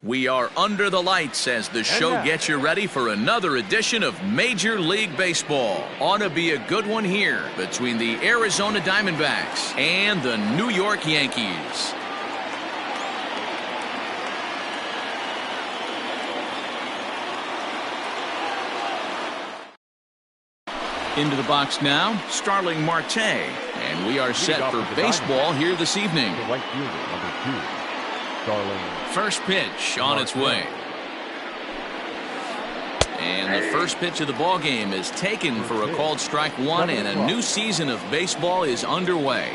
We are under the lights as the show gets you ready for another edition of Major League Baseball. Ought to be a good one here between the Arizona Diamondbacks and the New York Yankees. Into the box now, Starling Marte, and we are set for baseball here this evening. Right fielder, number 2. First pitch on its way. And the first pitch of the ball game is taken for a called strike one, and a new season of baseball is underway.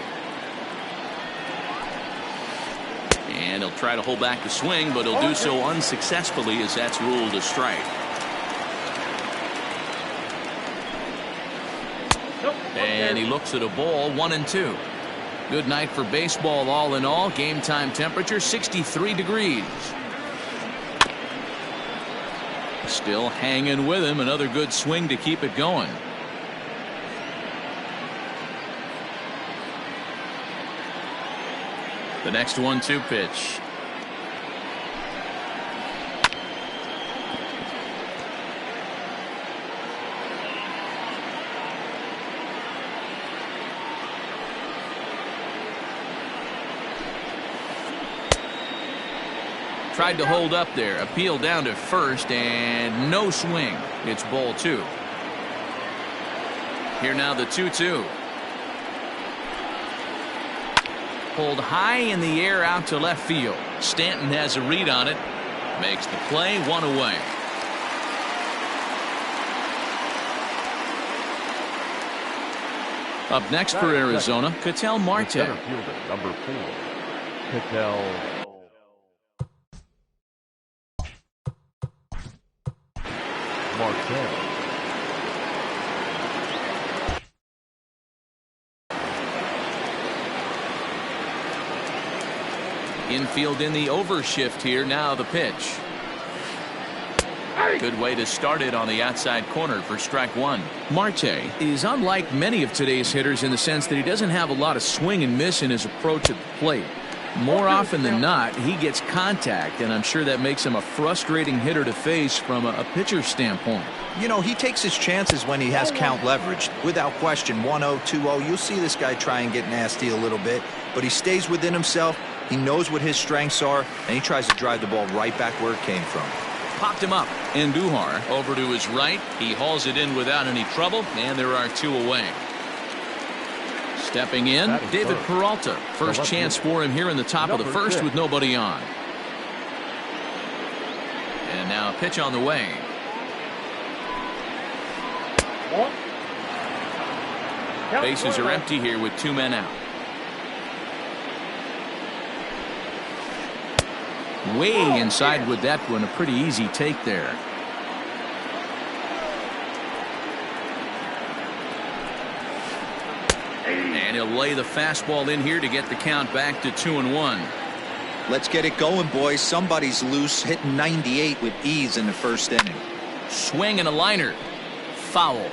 And he'll try to hold back the swing, but he'll do so unsuccessfully as that's ruled a strike. And he looks at a ball, 1-2. Good night for baseball all in all. Game time temperature 63 degrees. Still hanging with him. Another good swing to keep it going. The next 1-2 pitch. Tried to hold up there, appeal down to first, and no swing. It's ball 2. Here now the 2-2. Pulled high in the air out to left field. Stanton has a read on it. Makes the play, 1 away. Up next for Arizona, Ketel Marte. Center fielder, number 4. Ketel Marte. Infield in the overshift here. Now the pitch. Good way to start it on the outside corner for strike 1. Marte is unlike many of today's hitters in the sense that he doesn't have a lot of swing and miss in his approach at the plate. More often than not, he gets contact, and I'm sure that makes him a frustrating hitter to face from a pitcher's standpoint. You know, he takes his chances when he has count leverage. Without question, 1-0, 2-0, you'll see this guy try and get nasty a little bit, but he stays within himself. He knows what his strengths are, and he tries to drive the ball right back where it came from. Popped him up. Andujar over to his right. He hauls it in without any trouble, and there are 2 away. Stepping in, David Peralta. First chance for him here in the top of the first with nobody on. And now a pitch on the way. Bases are empty here with 2 men out. Way inside with that one. A pretty easy take there. And he'll lay the fastball in here to get the count back to 2-1. Let's get it going, boys. Somebody's loose, hitting 98 with ease in the first inning. Swing and a liner. Foul.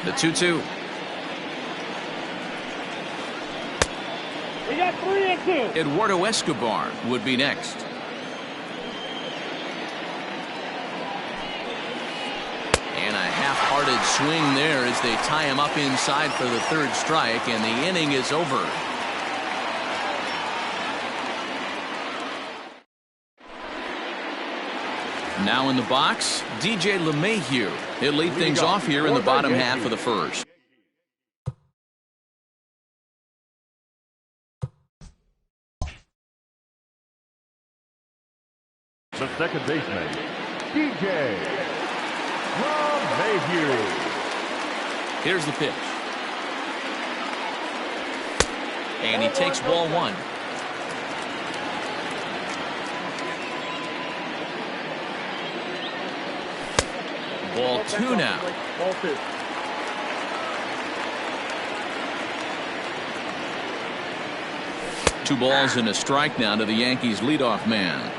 The 2-2. We got 3-2. Eduardo Escobar would be next. And a half-hearted swing there as they tie him up inside for the 3rd strike, and the inning is over. Now in the box, DJ LeMahieu. He'll lead things off here in the bottom half of the first. The second baseman, DJ LeMahieu. Here's the pitch. And he takes ball 1. Ball 2 now. Ball 2. Two balls and a strike now to the Yankees leadoff man.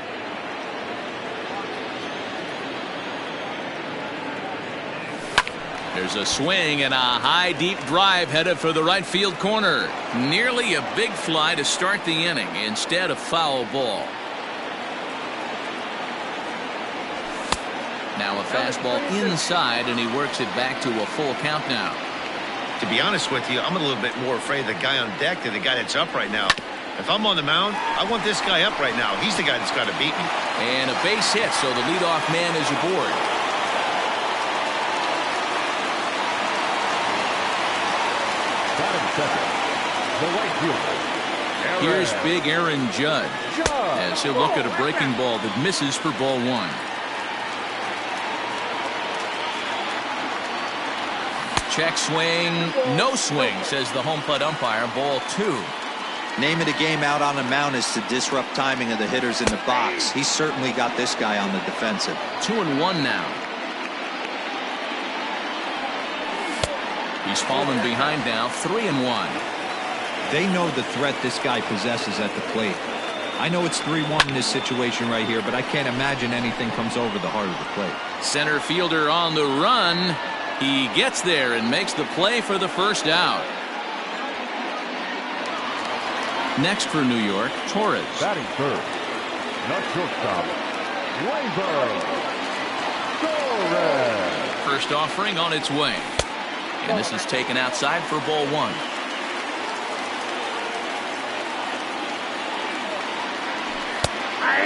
There's a swing and a high deep drive headed for the right field corner. Nearly a big fly to start the inning. Instead, a foul ball. Now a fastball inside, and he works it back to a full count now. To be honest with you, I'm a little bit more afraid of the guy on deck than the guy that's up right now. If I'm on the mound, I want this guy up right now. He's the guy that's got to beat me. And a base hit, so the leadoff man is aboard. Batting second, the right fielder, Here's big Aaron Judge, as he'll look at a breaking ball that misses for ball one. Check swing, no swing, says the home plate umpire. Ball two. Name of the game out on the mound is to disrupt timing of the hitters in the box. He's certainly got this guy on the defensive. 2-1 now. He's fallen behind now, 3-1. They know the threat this guy possesses at the plate. I know it's 3-1 in this situation right here, but I can't imagine anything comes over the heart of the plate. Center fielder on the run. He gets there and makes the play for the first out. Next for New York, Torres. batting third, the shortstop, Torres. First offering on its way. And this is taken outside for ball one.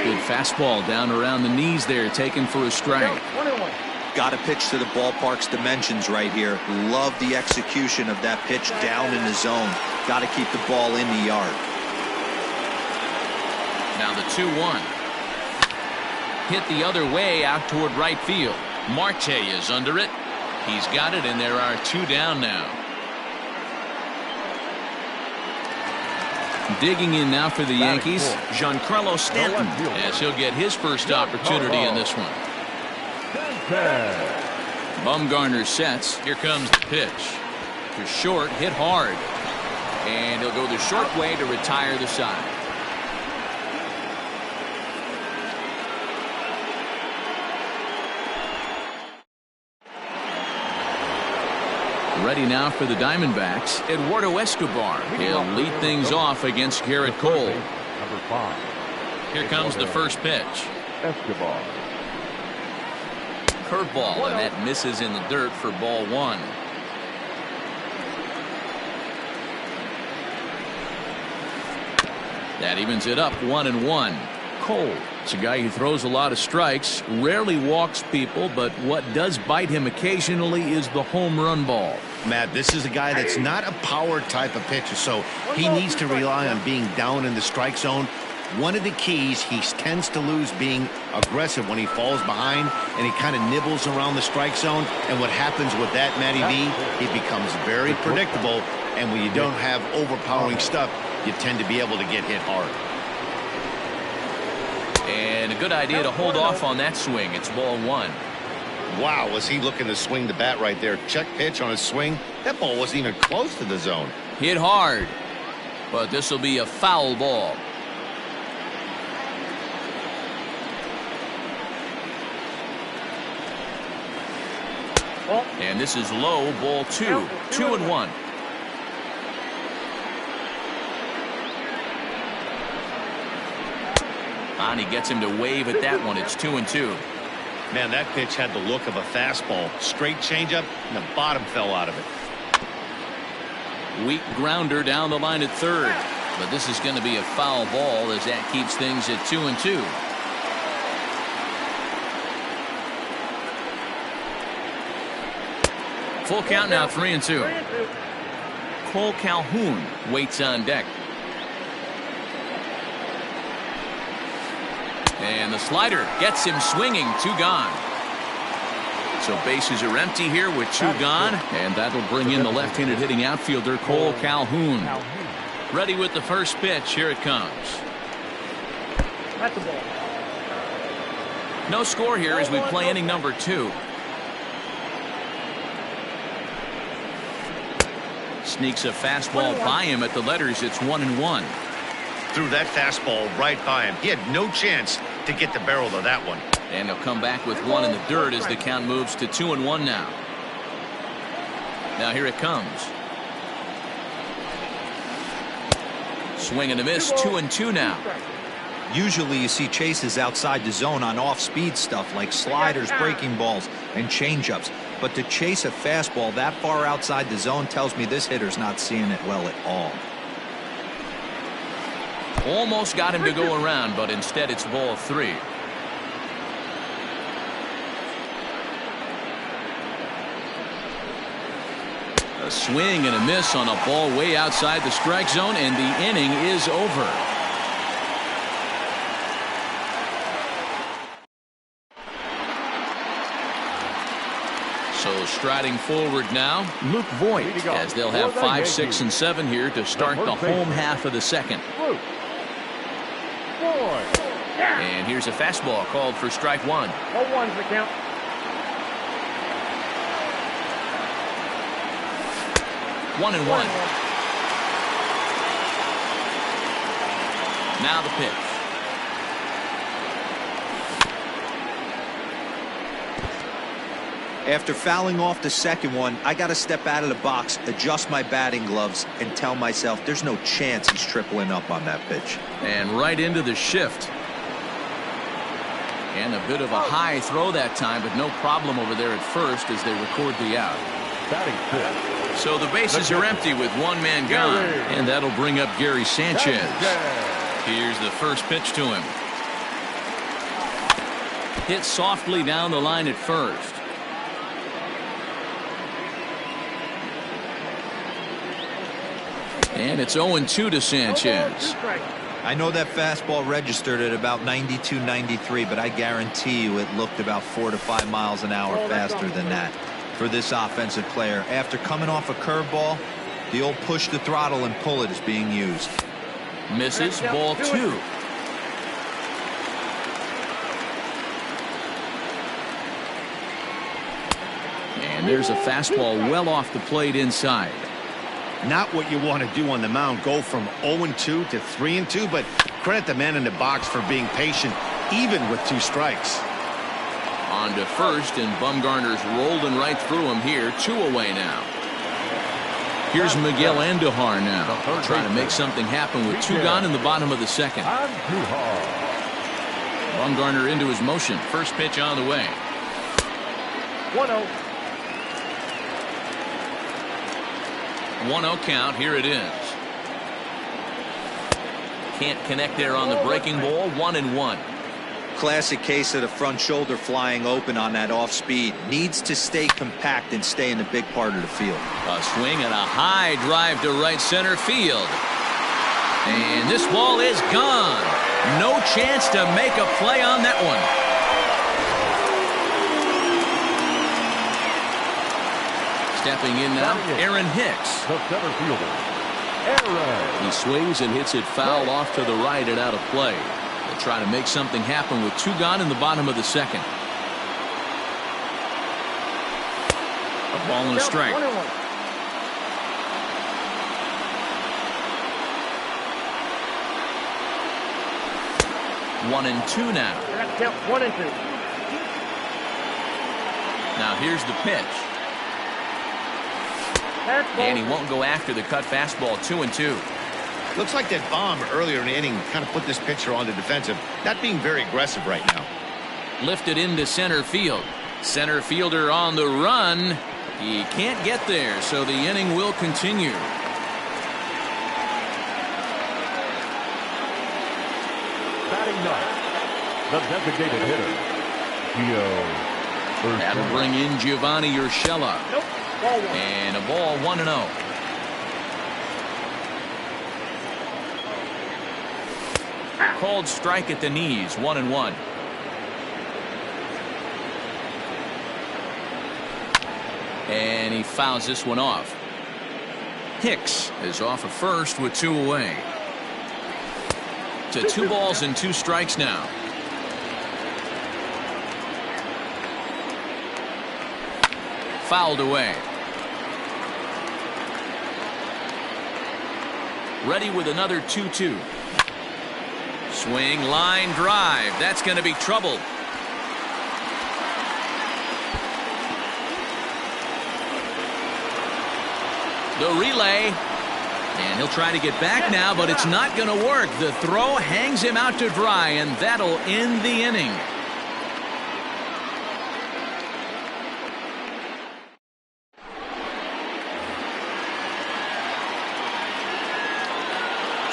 Good fastball down around the knees there, taken for a strike. Got to pitch to the ballpark's dimensions right here. Love the execution of that pitch down in the zone. Got to keep the ball in the yard. Now the 2-1. Hit the other way out toward right field. Marte is under it. He's got it, and there are two down now. Digging in now for the Yankees, Giancarlo Stanton, as he'll get his first opportunity in this one. Bumgarner sets. Here comes the pitch. To short, hit hard. And he'll go the short way to retire the side. Ready now for the Diamondbacks, Eduardo Escobar. He'll lead things off against Garrett Cole. Number 5. Here comes the first pitch. Escobar. Curveball, and that misses in the dirt for ball one. That evens it up 1-1. Cole, it's a guy who throws a lot of strikes, rarely walks people, but what does bite him occasionally is the home run ball. Matt, this is a guy that's not a power type of pitcher, so he needs to rely on being down in the strike zone. One of the keys, he tends to lose being aggressive when he falls behind and he kind of nibbles around the strike zone. And what happens with that, Matty V, he becomes very predictable. And when you don't have overpowering stuff, you tend to be able to get hit hard. And a good idea to hold off on that swing. It's ball one. Wow, was he looking to swing the bat right there? Check pitch on his swing. That ball wasn't even close to the zone. Hit hard, but this will be a foul ball. And this is low, ball two. 2-1. And he gets him to wave at that one. It's 2-2. Man, that pitch had the look of a fastball. Straight changeup, and the bottom fell out of it. Weak grounder down the line at third. But this is going to be a foul ball as that keeps things at 2-2. Full count now, 3-2. Cole Calhoun waits on deck. And the slider gets him swinging. 2 gone. So bases are empty here with 2 gone. And that'll bring in the left-handed hitting outfielder Cole Calhoun. Ready with the first pitch. Here it comes. That's a ball. No score here as we play inning number 2. Sneaks a fastball by him at the letters. It's 1-1. Threw that fastball right by him. He had no chance to get the barrel of that one. And he'll come back with 1 in the dirt as the count moves to 2-1 now. Now here it comes. Swing and a miss, 2-2 now. Usually you see chases outside the zone on off-speed stuff like sliders, breaking balls, and changeups. But to chase a fastball that far outside the zone tells me this hitter's not seeing it well at all. Almost got him to go around, but instead it's ball 3. A swing and a miss on a ball way outside the strike zone, and the inning is over. So striding forward now, Luke Voigt, as they'll have 5, 6, and 7 here to start the home half of the second. And here's a fastball called for strike 1. 0-1's the count. One and one. Now the pitch. After fouling off the second one, I got to step out of the box, adjust my batting gloves, and tell myself there's no chance he's tripling up on that pitch. And right into the shift. And a bit of a high throw that time, but no problem over there at first as they record the out. So the bases are empty with one man gone, and that'll bring up Gary Sanchez. Here's the first pitch to him. Hit softly down the line at first. And it's 0-2 to Sanchez. I know that fastball registered at about 92, 93, but I guarantee you it looked about 4 to 5 miles an hour faster than that for this offensive player. After coming off a curveball, the old push the throttle and pull it is being used. Misses, ball 2. And there's a fastball well off the plate inside. Not what you want to do on the mound, go from 0-2 to 3-2, but credit the man in the box for being patient, even with 2 strikes. On to first, and Bumgarner's rolling right through him here. 2 away now. Here's Miguel Andujar now, trying to make something happen with 2 gone in the bottom of the second. Bumgarner into his motion. First pitch on the way. 1-0. 1-0 count. Here it is. Can't connect there on the breaking ball. 1-1. Classic case of the front shoulder flying open on that off speed. Needs to stay compact and stay in the big part of the field. A swing and a high drive to right center field. And this ball is gone. No chance to make a play on that one. Stepping in now, Aaron Hicks. The center fielder, Aaron. He swings and hits it foul off to the right and out of play. They'll try to make something happen with 2 gone in the bottom of the second. A ball and a strike. 1-1. 1-2 now. That's count 1-2. Now here's the pitch. And he won't go after the cut fastball. 2-2. Looks like that bomb earlier in the inning kind of put this pitcher on the defensive, not being very aggressive right now. Lifted into center field. Center fielder on the run. He can't get there, so the inning will continue. Batting ninth, the designated hitter, Gio. That'll bring in Giovanni Urshela. Nope. Ball 1. And a ball 1-0. Called strike at the knees. 1-1. And he fouls this one off. Hicks is off of first with 2 away. To 2 balls and 2 strikes now. Fouled away. Ready with another 2-2. Swing, line drive. That's going to be trouble. The relay. And he'll try to get back now, but it's not going to work. The throw hangs him out to dry, and that'll end the inning.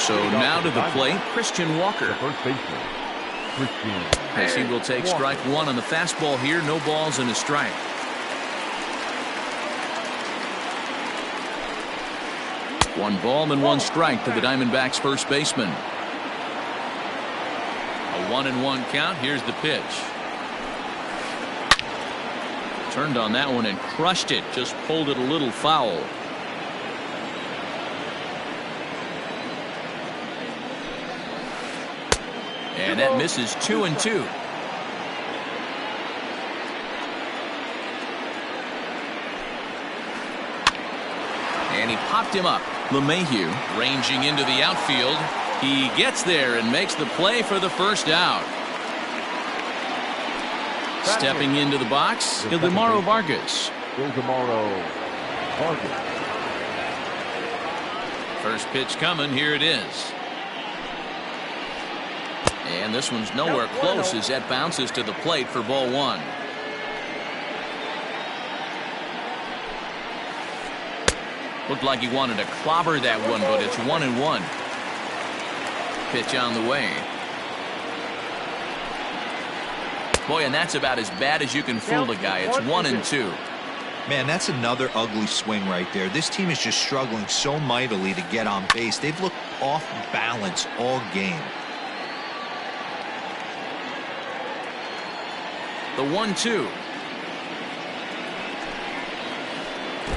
So now to the plate, Christian Walker. First baseman, Christian. As he will take strike one on the fastball here. No balls and a strike. One ball and one strike to the Diamondbacks first baseman. A 1-1 count. Here's the pitch. Turned on that one and crushed it. Just pulled it a little foul. And that misses 2-2. And he popped him up. LeMahieu ranging into the outfield. He gets there and makes the play for the first out. Stepping into the box, Ildemaro Vargas. Ildemaro Vargas. First pitch coming. Here it is. And this one's nowhere close as that bounces to the plate for ball one. Looked like he wanted to clobber that one, but it's 1-1. Pitch on the way. Boy, and that's about as bad as you can fool a guy. It's 1-2. Man, that's another ugly swing right there. This team is just struggling so mightily to get on base. They've looked off balance all game. The 1-2.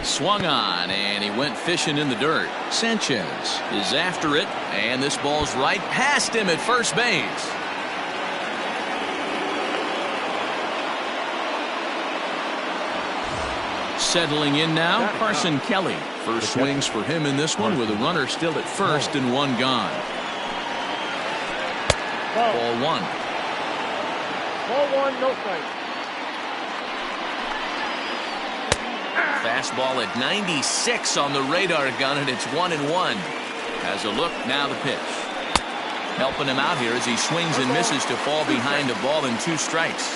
Swung on, and he went fishing in the dirt. Sanchez is after it, and this ball's right past him at first base. Settling in now, Carson Kelly. First swings for him in this one with a runner still at first and one gone. Ball one. Ball one, no strike. Fastball at 96 on the radar gun, and it's 1-1. As a look, now the pitch. Helping him out here as he swings and misses to fall behind a ball and 2 strikes.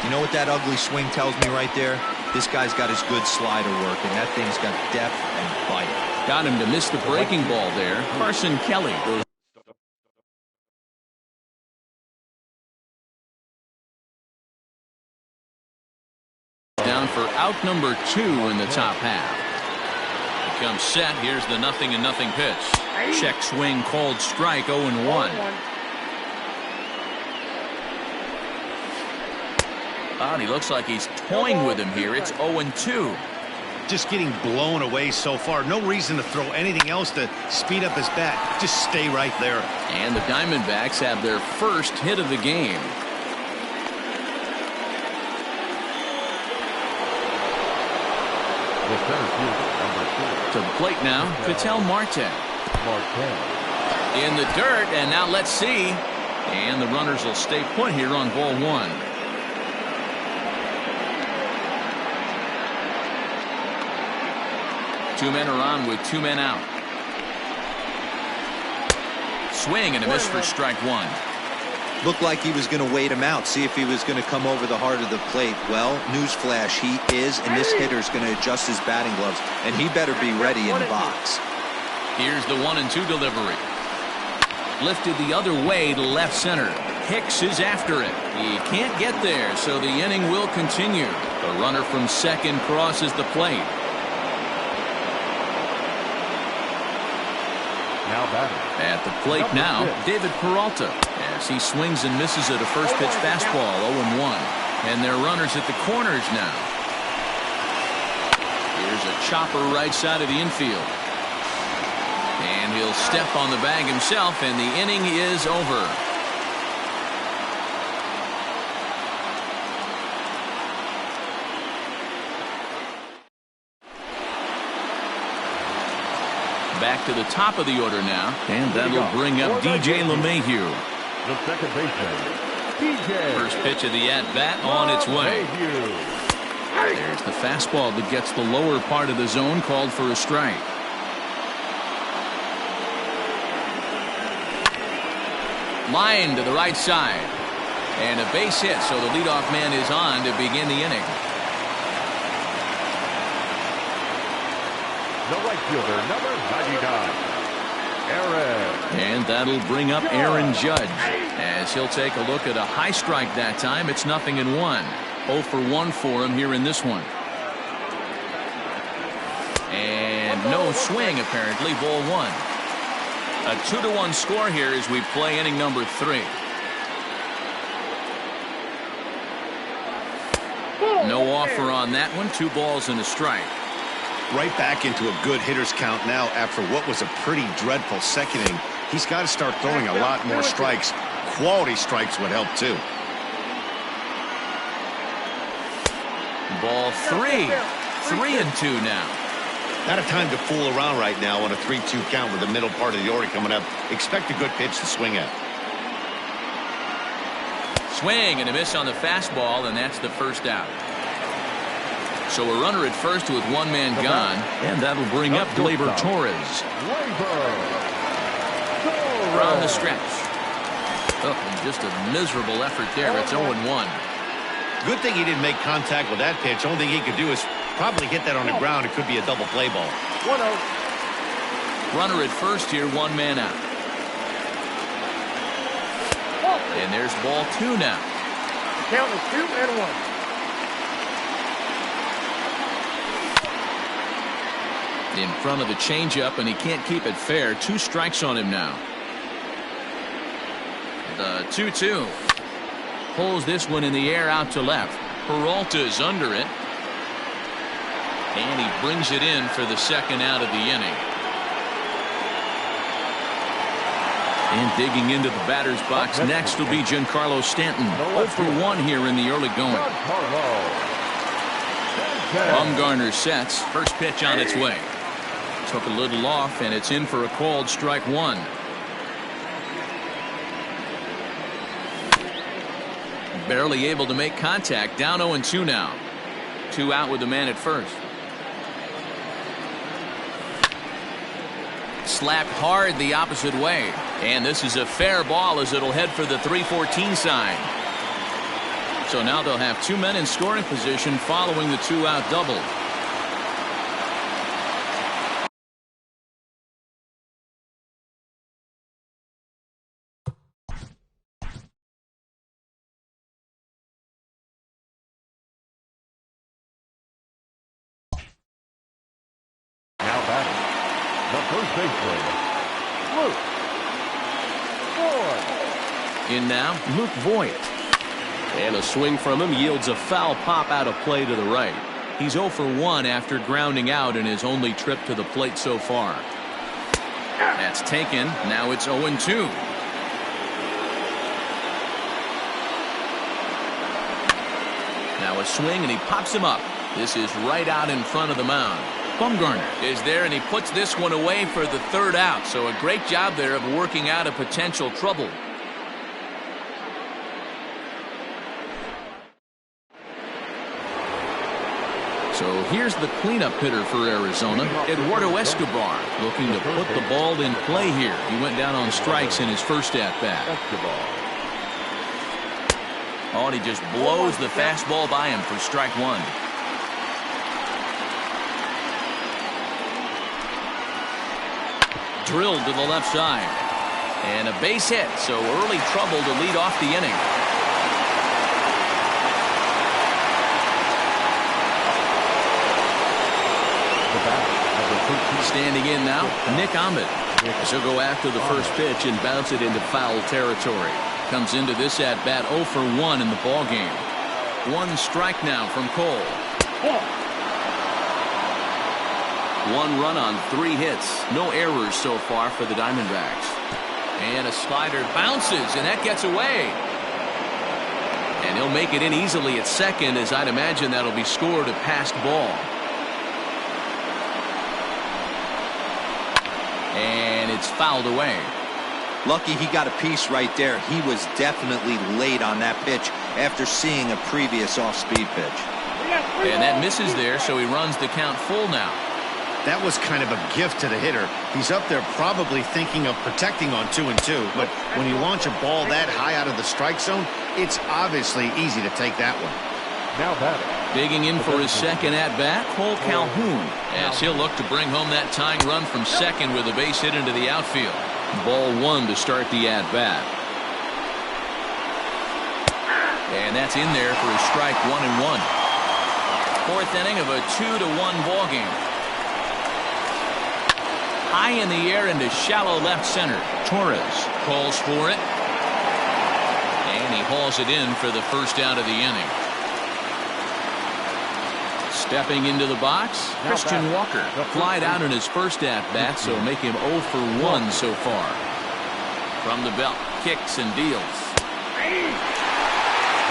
You know what that ugly swing tells me right there? This guy's got his good slider working. That thing's got depth and bite. Got him to miss the breaking ball there. Carson Kelly goes. Down for out number 2 in the top half. He comes set. Here's the 0-0 pitch. Check swing called strike. 0-1. And he looks like he's toying with him here. It's 0-2. Just getting blown away so far. No reason to throw anything else to speed up his bat. Just stay right there. And the Diamondbacks have their first hit of the game. The center fielder, number 4. To the plate now, Ketel Marte. In the dirt, and now let's see. And the runners will stay put here on ball 1. Two men are on with 2 men out. Swing and a miss for strike 1. Looked like he was going to wait him out, see if he was going to come over the heart of the plate. Well, newsflash, he is, and this hitter's going to adjust his batting gloves, and he better be ready in the box. Here's the 1-2 delivery. Lifted the other way to left center. Hicks is after it. He can't get there, so the inning will continue. The runner from second crosses the plate. Now batting. At the plate now, David Peralta, as he swings and misses at a first pitch fastball. 0-1. And they're runners at the corners now. Here's a chopper right side of the infield. And he'll step on the bag himself, and the inning is over. Back to the top of the order now, and that'll bring up DJ LeMahieu. The second baseman, DJ. First pitch of the at-bat on its way. There's the fastball that gets the lower part of the zone, called for a strike. Line to the right side. And a base hit, so the leadoff man is on to begin the inning. The right fielder, number 99, Aaron. And that'll bring up Aaron Judge as he'll take a look at a high strike that time. It's 0-1. 0 for 1 for him here in this one. And no swing, apparently. Ball 1. A 2-1 score here as we play inning number 3. No offer on that one. 2 balls and a strike. Right back into a good hitter's count now after what was a pretty dreadful second inning. He's got to start throwing a lot more strikes. Quality strikes would help too. Ball 3. 3-2 now. Not a time to fool around right now on a 3-2 count with the middle part of the order coming up. Expect a good pitch to swing at. Swing and a miss on the fastball, and that's the first out. So a runner at first with 1 man gone, and that'll bring up Gleyber Torres. Around the stretch. Oh, and just a miserable effort there. It's 0-1. Good thing he didn't make contact with that pitch. Only thing he could do is probably hit that on the ground. It could be a double play ball. 1-0. Runner at first here, 1 man out. And there's ball 2 now. Count is 2-1. In front of the changeup, and he can't keep it fair. 2 strikes on him now. The 2-2. Pulls this one in the air out to left. Peralta's under it. And he brings it in for the second out of the inning. And digging into the batter's box next will be Giancarlo Stanton. 0 for 1 here in the early going. Bumgarner sets. First pitch on its way. Took a little off, and it's in for a called strike 1. Barely able to make contact. Down 0-2 now. 2 out with the man at first. Slapped hard the opposite way. And this is a fair ball as it'll head for the 3-14 sign. So now they'll have 2 men in scoring position following the 2-out double. Now batting, the first baseman, Luke Voigt. In now, Luke Voigt. And a swing from him yields a foul pop out of play to the right. He's 0 for 1 after grounding out in his only trip to the plate so far. That's taken. Now it's 0-2. Now a swing, and he pops him up. This is right out in front of the mound. Bumgarner is there, and he puts this one away for the 3rd out. So a great job there of working out a potential trouble. So here's the cleanup hitter for Arizona, Eduardo Escobar, looking to put the ball in play here. He went down on strikes in his first at-bat. Oh, and he just blows the fastball by him for strike 1. Drilled to the left side. And a base hit, so early trouble to lead off the inning. Standing in now, Nick Ahmed. He'll go after the first pitch and bounce it into foul territory. Comes into this at-bat 0 for 1 in the ballgame. 1 strike now from Cole. 1 run on 3 hits. No errors so far for the Diamondbacks. And a slider bounces, and that gets away. And he'll make it in easily at second, as I'd imagine that'll be scored a passed ball. And it's fouled away. Lucky he got a piece right there. He was definitely late on that pitch after seeing a previous off-speed pitch. And that misses there, so he runs the count full now. That was kind of a gift to the hitter. He's up there probably thinking of protecting on 2-2, but when you launch a ball that high out of the strike zone, it's obviously easy to take that one. Now batting. Digging in for his second at-bat, Cole Calhoun, as he'll look to bring home that tying run from second with a base hit into the outfield. Ball one to start the at-bat. And that's in there for a strike 1-1. Fourth inning of a 2-1 ball game. High in the air into shallow left center. Torres calls for it. And he hauls it in for the first out of the inning. Stepping into the box, Christian Walker flied out in his first at-bat, so make him 0 for 1 so far. From the belt, kicks and deals.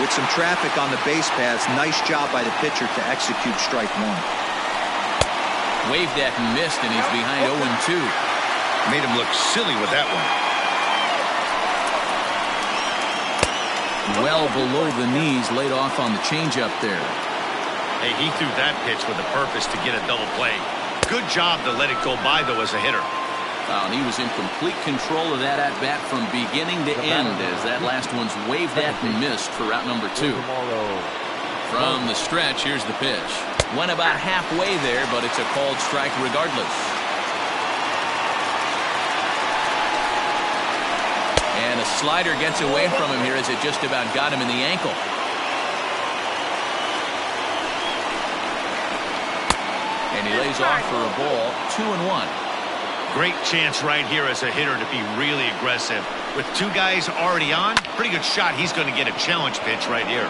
With some traffic on the base paths, nice job by the pitcher to execute strike one. Waved at and missed, and he's behind 0-2. Made him look silly with that one. Well below the knees, laid off on the changeup there. Hey, he threw that pitch with a purpose to get a double play. Good job to let it go by, though, as a hitter. And he was in complete control of that at-bat from beginning to end, as that last one's waved at and missed for route number 2. From the stretch, here's the pitch. Went about halfway there, but it's a called strike regardless. And a slider gets away from him here as it just about got him in the ankle. And he lays off for a ball, 2-1. Great chance right here as a hitter to be really aggressive. With two guys already on, pretty good shot. He's going to get a challenge pitch right here.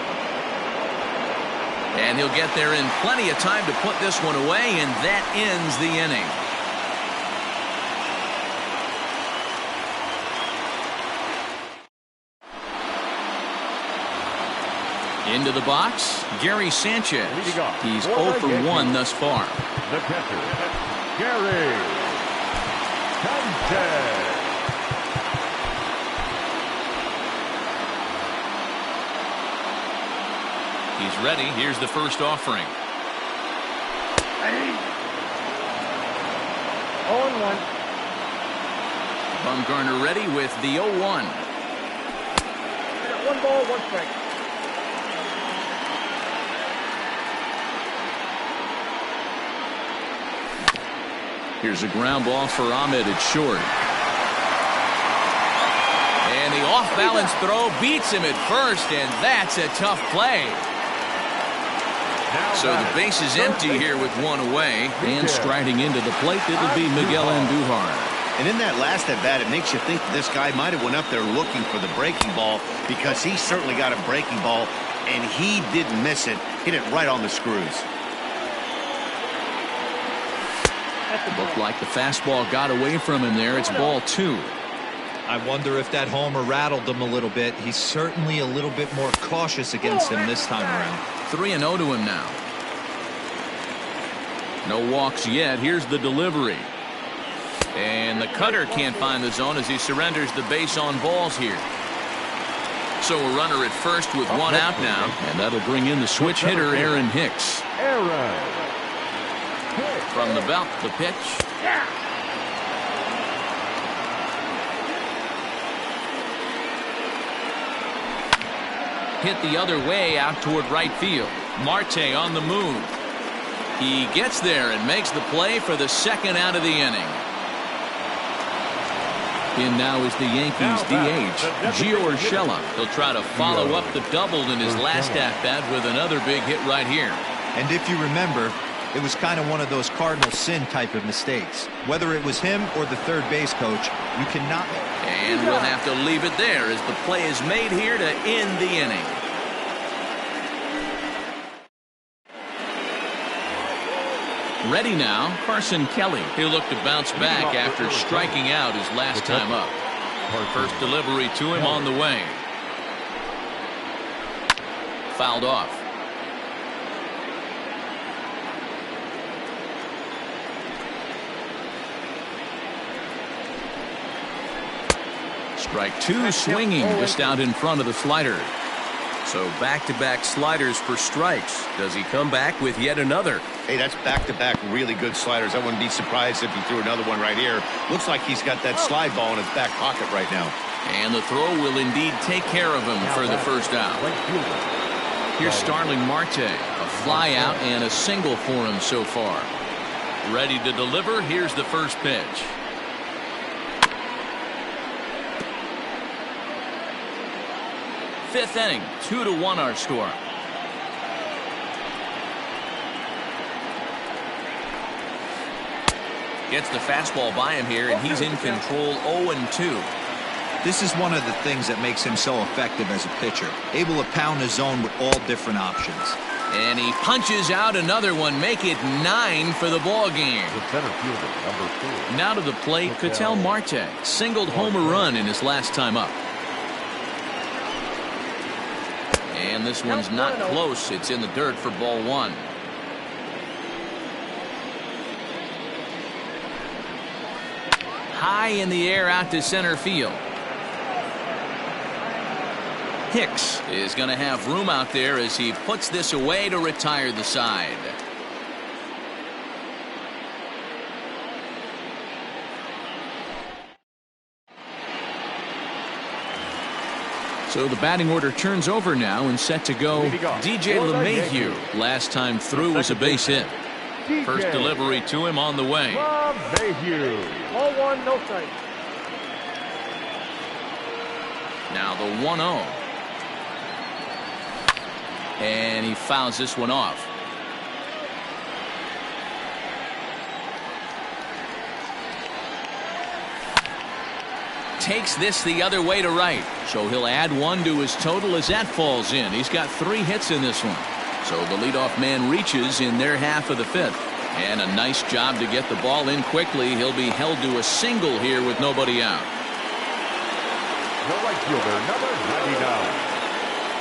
And he'll get there in plenty of time to put this one away, and that ends the inning. Into the box, Gary Sanchez. He's 0 for 1 thus far. The catcher, Gary Sanchez. He's ready. Here's the first offering. 0-1. Bumgarner ready with the 0-1. 1 ball, 1 strike. Here's a ground ball for Ahmed at short. And the off-balance throw beats him at first, and that's a tough play. So the base is empty here with one away, and striding into the plate, it'll be Miguel Andujar. And in that last at-bat, it makes you think this guy might have went up there looking for the breaking ball, because he certainly got a breaking ball, and he didn't miss it. Hit it right on the screws. Looked like the fastball got away from him there. It's ball 2. I wonder if that homer rattled him a little bit. He's certainly a little bit more cautious against him this time around. 3-0 to him now. No walks yet. Here's the delivery. And the cutter can't find the zone as he surrenders the base on balls here. So a runner at first with one out now. And that'll bring in the switch hitter, Aaron Hicks. From the belt, the pitch. Hit the other way out toward right field. Marte on the move. He gets there and makes the play for the second out of the inning. In now is the Yankees DH, Gio Urshela. He'll try to follow up the double in his last at-bat with another big hit right here. And if you remember, it was kind of one of those cardinal sin type of mistakes. Whether it was him or the third base coach, you cannot. And we'll have to leave it there as the play is made here to end the inning. Ready now, Carson Kelly. He'll look to bounce back after striking out his last time up. First delivery to him on the way. Fouled off. Strike 2 swinging just out in front of the slider. So back-to-back sliders for strikes. Does he come back with yet another? Hey, that's back-to-back really good sliders. I wouldn't be surprised if he threw another one right here. Looks like he's got that slide ball in his back pocket right now. And the throw will indeed take care of him for the first out. Here's Starling Marte. A fly out and a single for him so far. Ready to deliver. Here's the first pitch. Fifth inning, 2-1 our score. Gets the fastball by him here, and he's in control. 0-2. This is one of the things that makes him so effective as a pitcher, able to pound the zone with all different options. And he punches out another one, make it 9 for the ball game. The center fielder, number 4. Now to the plate, Ketel Marte singled home a run in his last time up. And this one's not close. It's in the dirt for ball 1. High in the air out to center field. Hicks is going to have room out there as he puts this away to retire the side. So the batting order turns over now and set to go. DJ LeMahieu. Last time through was a base hit. First delivery to him on the way. LeMahieu. 0-1, no strike. Now the 1-0. And he fouls this one off. Takes this the other way to right. So he'll add 1 to his total as that falls in. He's got 3 hits in this one. So the leadoff man reaches in their half of the 5th. And a nice job to get the ball in quickly. He'll be held to a single here with nobody out. The right fielder, number 99.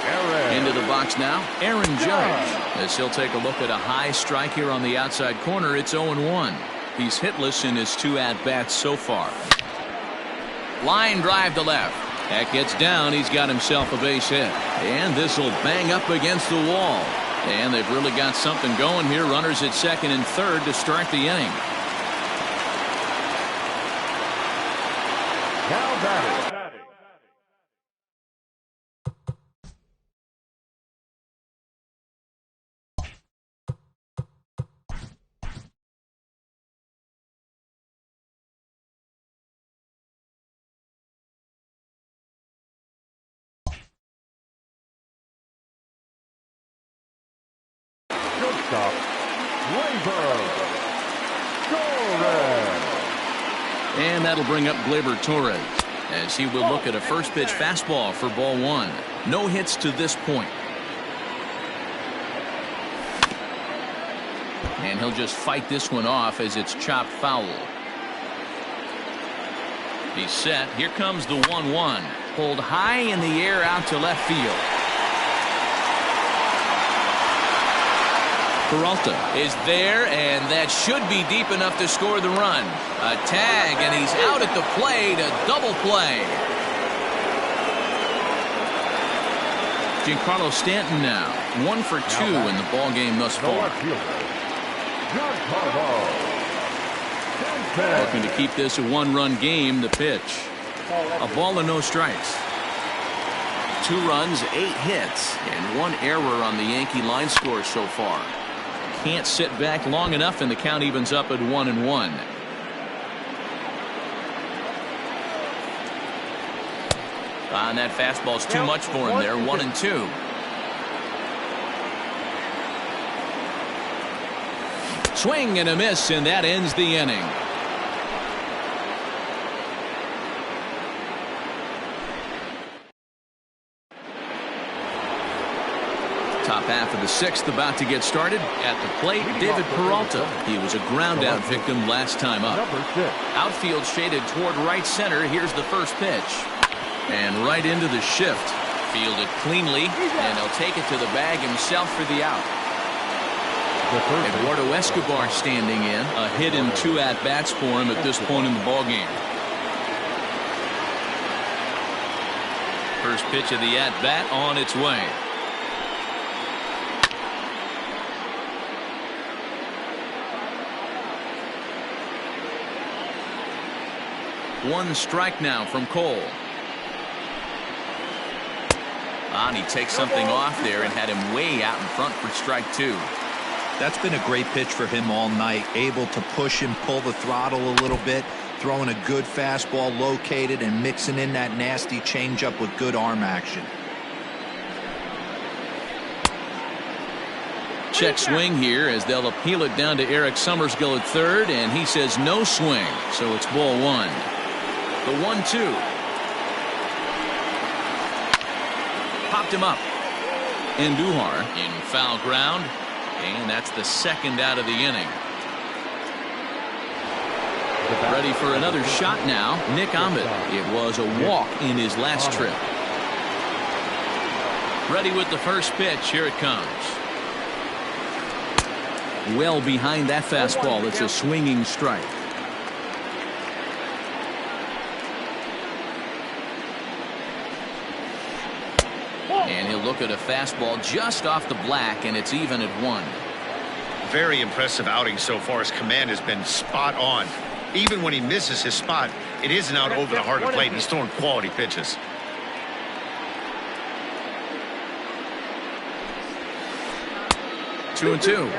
Aaron. Into the box now, Aaron Judge. As he'll take a look at a high strike here on the outside corner. It's 0-1. He's hitless in his 2 at-bats so far. Line drive to left. That gets down. He's got himself a base hit. And this will bang up against the wall. And they've really got something going here. Runners at second and third to start the inning. Now batting. Shortstop, And that'll bring up Gleyber Torres as he will look at a first pitch fastball for ball 1. No hits to this point. And he'll just fight this one off as it's chopped foul. He's set. Here comes the 1-1. Pulled high in the air out to left field. Peralta is there, and that should be deep enough to score the run. A tag, and he's out at the plate. A double play. Giancarlo Stanton now 1 for 2 in the ball game thus far. Looking to keep this a 1-run game. The pitch, a ball and no strikes. 2 runs, 8 hits, and 1 error on the Yankee line score so far. Can't sit back long enough, and the count evens up at 1-1. And that fastball's too much for him there. 1-2. Swing and a miss, and that ends the inning. Top half of the 6th about to get started. At the plate, David Peralta. He was a ground out victim last time up. Outfield shaded toward right center. Here's the first pitch. And right into the shift. Fielded cleanly, and he'll take it to the bag himself for the out. Eduardo Escobar standing in. A hit in 2 at-bats for him at this point in the ballgame. First pitch of the at-bat on its way. One strike now from Cole. And he takes something off there and had him way out in front for strike 2. That's been a great pitch for him all night. Able to push and pull the throttle a little bit, throwing a good fastball located and mixing in that nasty changeup with good arm action. Check swing here as they'll appeal it down to Eric Summersgill at third, and he says no swing, so it's ball 1. The 1-2. Popped him up. Andujar in foul ground, and that's the second out of the inning. Ready for another shot now, Nick Ahmed. It was a walk in his last trip. Ready with the first pitch. Here it comes. Well behind that fastball. It's a swinging strike. And he'll look at a fastball just off the black, and it's even at 1. Very impressive outing so far. His command has been spot on. Even when he misses his spot, it isn't out over the heart of the plate. He's throwing quality pitches. Two and two.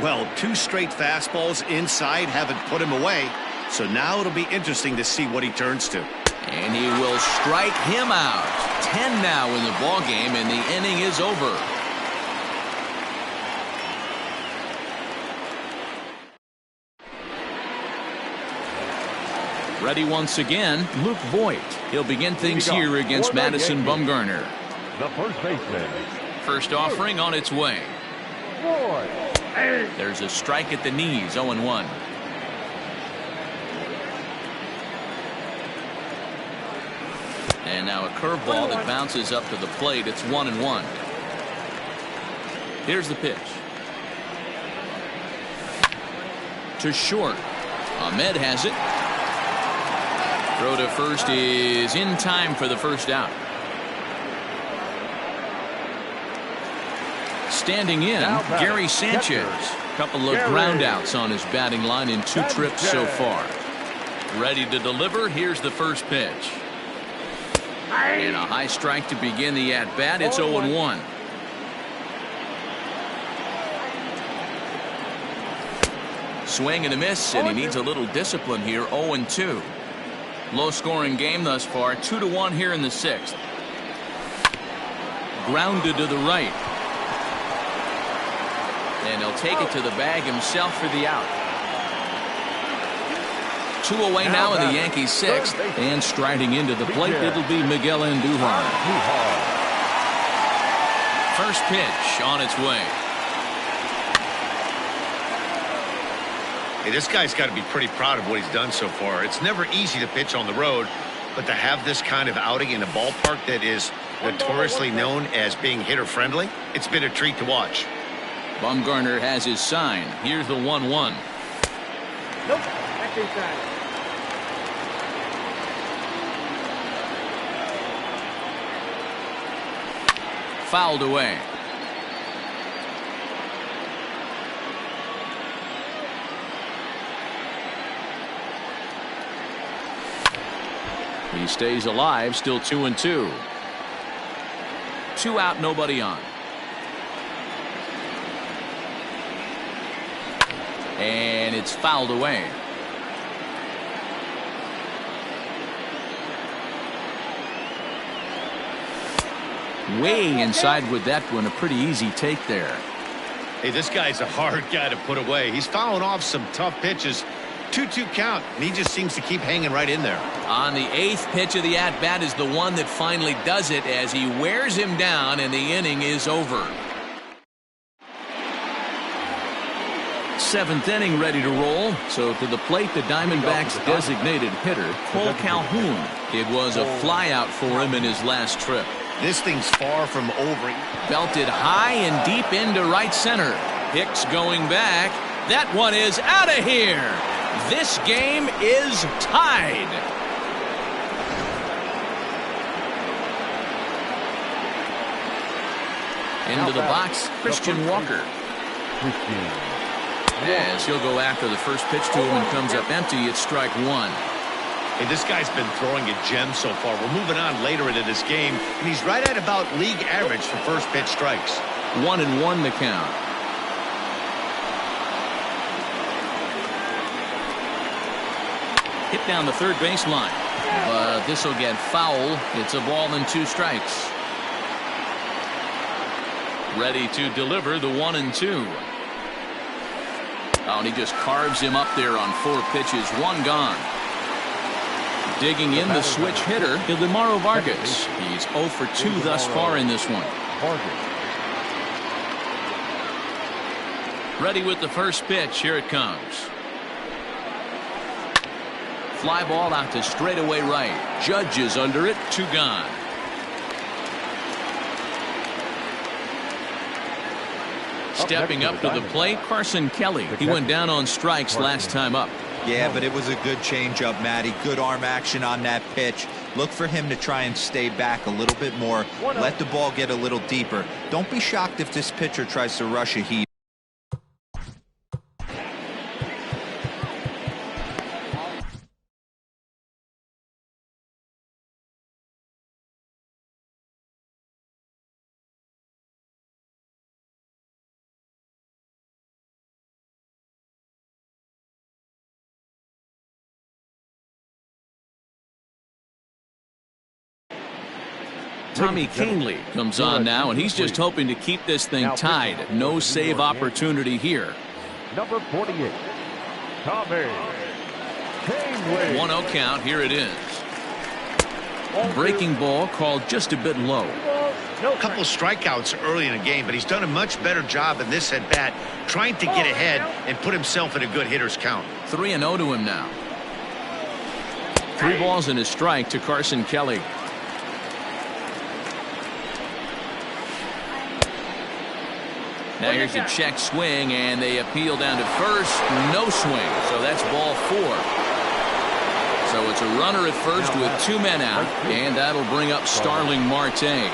Well, 2 straight fastballs inside haven't put him away. So now it'll be interesting to see what he turns to. And he will strike him out. 10 now in the ball game, and the inning is over. Ready once again, Luke Voigt. He'll begin things here against Madison Bumgarner. The first baseman. First offering on its way. There's a strike at the knees, 0-1. And now a curveball that bounces up to the plate. It's 1-1. Here's the pitch. To short. Ahmed has it. Throw to first is in time for the first out. Standing in, Gary Sanchez. Couple of ground outs on his batting line in 2 trips so far. Ready to deliver. Here's the first pitch. And a high strike to begin the at-bat. It's 0-1. Swing and a miss, and he needs a little discipline here. 0-2. Low-scoring game thus far. 2-1 here in the 6th. Grounded to the right. And he'll take it to the bag himself for the out. 2 away now in the Yankees 6th. And striding into the plate, it'll be Miguel Andujar. First pitch on its way. Hey, this guy's got to be pretty proud of what he's done so far. It's never easy to pitch on the road, but to have this kind of outing in a ballpark that is notoriously known as being hitter-friendly, it's been a treat to watch. Bumgarner has his sign. Here's the 1-1. Nope. That's inside. Fouled away. He stays alive, still 2-2. 2 out, nobody on. And it's fouled away. Way inside with that one. A pretty easy take there. Hey, this guy's a hard guy to put away. He's fouling off some tough pitches. 2-2 count, and he just seems to keep hanging right in there. On the 8th pitch of the at-bat is the one that finally does it as he wears him down, and the inning is over. 7th inning ready to roll. So to the plate, the Diamondbacks designated hitter, Cole Calhoun. It was a flyout for him in his last trip. This thing's far from over. Belted high and deep into right center. Hicks going back. That one is out of here. This game is tied. Into the box, Christian Walker. As he'll go after the first pitch to him and comes up empty, it's strike 1. Hey, this guy's been throwing a gem so far. We're moving on later into this game, and he's right at about league average for first pitch strikes. 1-1 the count. Hit down the third baseline, but this will get foul. It's a ball and 2 strikes. Ready to deliver the 1-2. Oh, and he just carves him up there on 4 pitches. 1 gone. Digging in the switch hitter, Ildemaro Vargas. He's 0 for 2 thus far in this one. Ready with the first pitch. Here it comes. Fly ball out to straightaway right. Judge is under it. 2 gone. Stepping up to the plate, Carson Kelly. He went down on strikes last time up. Yeah, but it was a good changeup, Matty. Good arm action on that pitch. Look for him to try and stay back a little bit more. Let the ball get a little deeper. Don't be shocked if this pitcher tries to rush a heat. Tommy Canely comes on now, and he's just hoping to keep this thing tied. No save opportunity here. Number 48, Tommy Canely. 1-0 count. Here it is. Breaking ball called just a bit low. A couple strikeouts early in the game, but he's done a much better job in this at bat, trying to get ahead and put himself in a good hitter's count. 3-0 to him now. 3 balls and a strike to Carson Kelly. Now here's a check swing, and they appeal down to first. No swing, so that's ball 4. So it's a runner at first with 2 men out, and that'll bring up Starling Marte.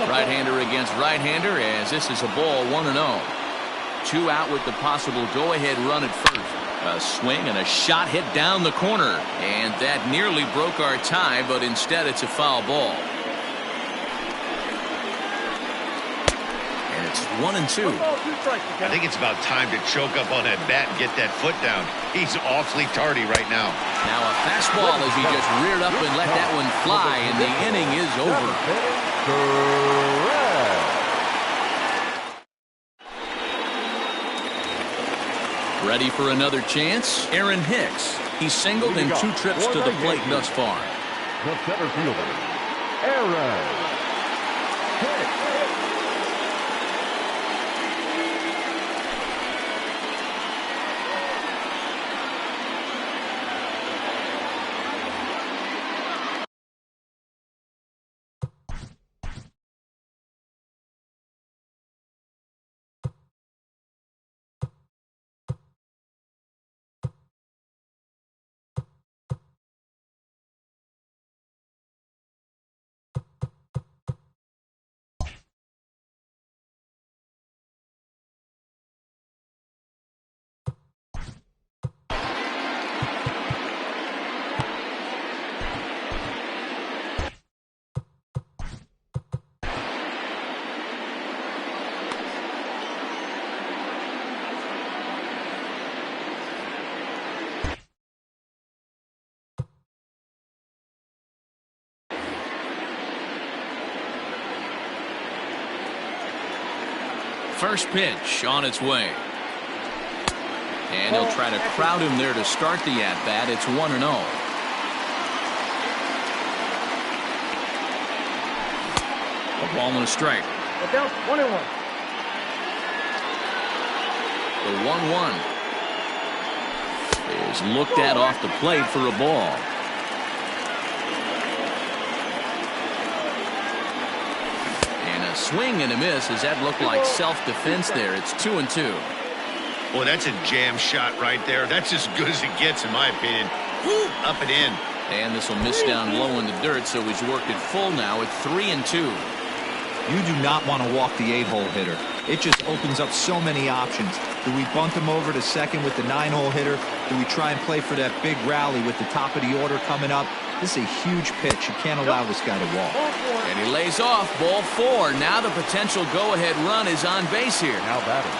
Right-hander against right-hander, as this is a ball 1-0. 2 out with the possible go-ahead run at first. A swing and a shot hit down the corner, and that nearly broke our tie, but instead it's a foul ball. It's 1-2. I think it's about time to choke up on that bat and get that foot down. He's awfully tardy right now. Now a fastball as he just reared up and let that one fly, and the inning is over. Ready for another chance? Aaron Hicks. He's singled in 2 trips to the plate thus far. The center fielder, Aaron Hicks. First pitch on its way. And he'll try to crowd him there to start the at-bat. It's 1-0. A ball and a strike. Down 1-1. The 1-1 is looked at off the plate for a ball. Swing and a miss. Does that look like self-defense there? It's 2-2. Boy, that's a jam shot right there. That's as good as it gets, in my opinion. Woo, up and in. And this will miss down low in the dirt, so he's worked it full now at 3-2. You do not want to walk the 8-hole hitter. It just opens up so many options. Do we bunt him over to second with the 9-hole hitter? Do we try and play for that big rally with the top of the order coming up? This is a huge pitch. You can't allow this guy to walk. And he lays off ball 4. Now the potential go-ahead run is on base here. Now batting.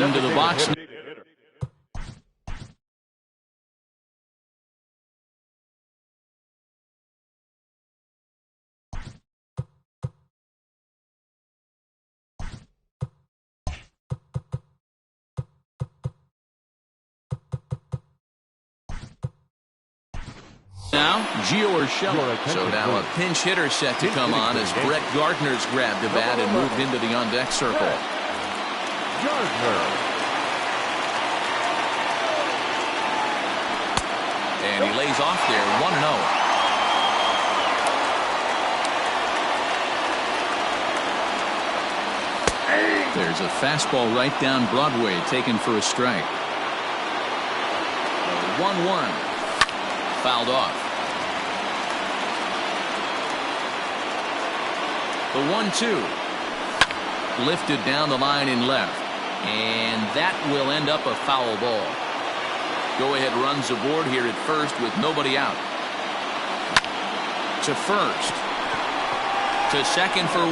Into the box. Now, gmuasc007. So now a pinch hitter set to come on as Brett Gardner's grabbed the bat and moved into the on-deck circle. Gardner. And he lays off there, 1-0. There's a fastball right down Broadway taken for a strike. 1-1. Fouled off. The 1-2. Lifted down the line in left. And that will end up a foul ball. Go-ahead runs aboard here at first with nobody out. To first. To second for 1.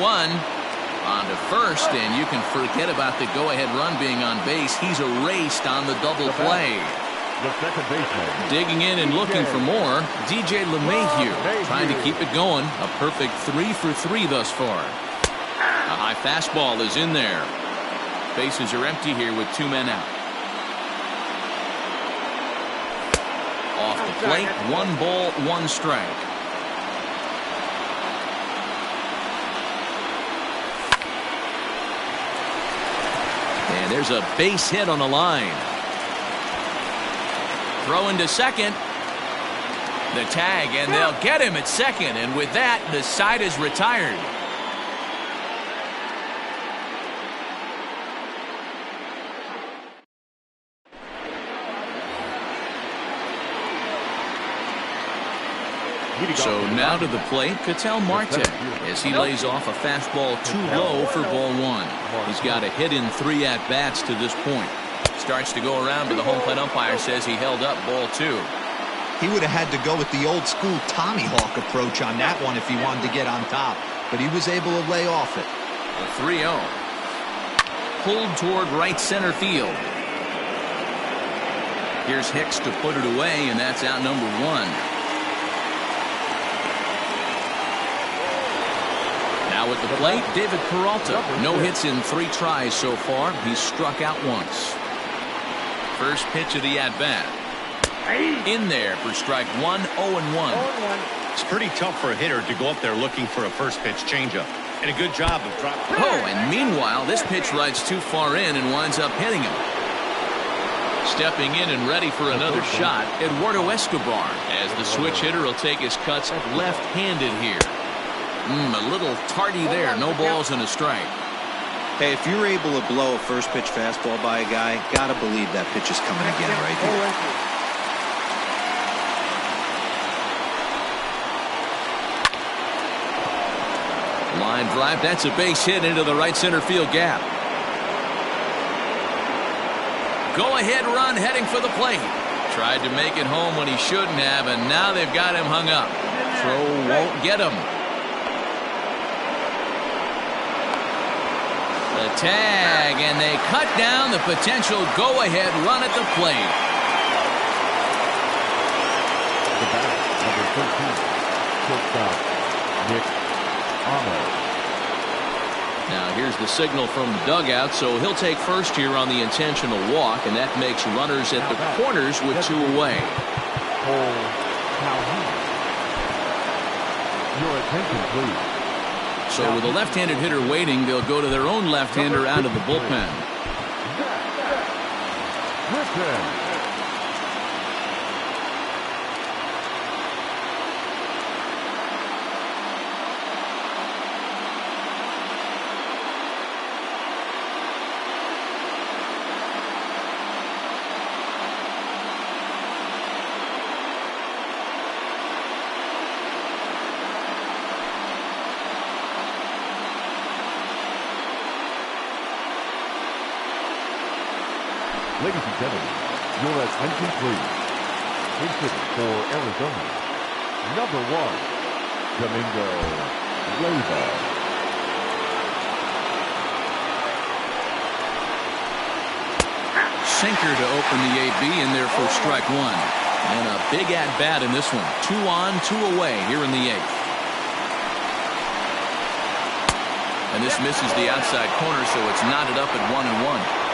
On to first, and you can forget about the go-ahead run being on base. He's erased on the double play. The second baseman. Digging in and looking for more, DJ LeMahieu trying to keep it going. A perfect 3 for 3 thus far. A high fastball is in there. Bases are empty here with 2 men out. Off the plate, 1 ball, 1 strike. And there's a base hit on the line. Throw into second. The tag, and they'll get him at second. And with that, the side is retired. So now to the plate, Ketel Marte, as he lays off a fastball too low for ball 1. He's got a hit in 3 at-bats to this point. Starts to go around, but the home plate umpire says he held up ball 2. He would have had to go with the old school Tommy Hawk approach on that one if he wanted to get on top, but he was able to lay off it. The 3-0. Pulled toward right center field. Here's Hicks to put it away, and that's out number 1. Now at the plate, David Peralta. No hits in 3 tries so far. He's struck out once. First pitch of the at-bat. In there for strike 1, 0-1. It's pretty tough for a hitter to go up there looking for a first pitch changeup. And a good job of dropping. Oh, and meanwhile, this pitch rides too far in and winds up hitting him. Stepping in and ready for another shot, Eduardo Escobar, as the switch hitter will take his cuts left-handed here. A little tardy there. No balls and a strike. Hey, if you're able to blow a first pitch fastball by a guy, gotta believe that pitch is coming again right here. Line drive. That's a base hit into the right center field gap. Go ahead run heading for the plate. Tried to make it home when he shouldn't have, and now they've got him hung up. Throw won't get him. The tag, and they cut down the potential go-ahead run at the plate. The batter, number 13, shortstop, Nick Arnold. Now here's the signal from the dugout, so he'll take first here on the intentional walk, and that makes runners at the corners with 2 away. Cole Calhoun. Your attention, please. So with a left-handed hitter waiting, they'll go to their own left-hander out of the bullpen. Griffin. Ladies and gentlemen, your attention please. Hitting for Arizona, number 1, Domingo Leyva. Sinker to open the AB in there for strike 1. And a big at-bat in this one. 2 on, 2 away here in the 8th. And this misses the outside corner, so it's knotted up at 1-1.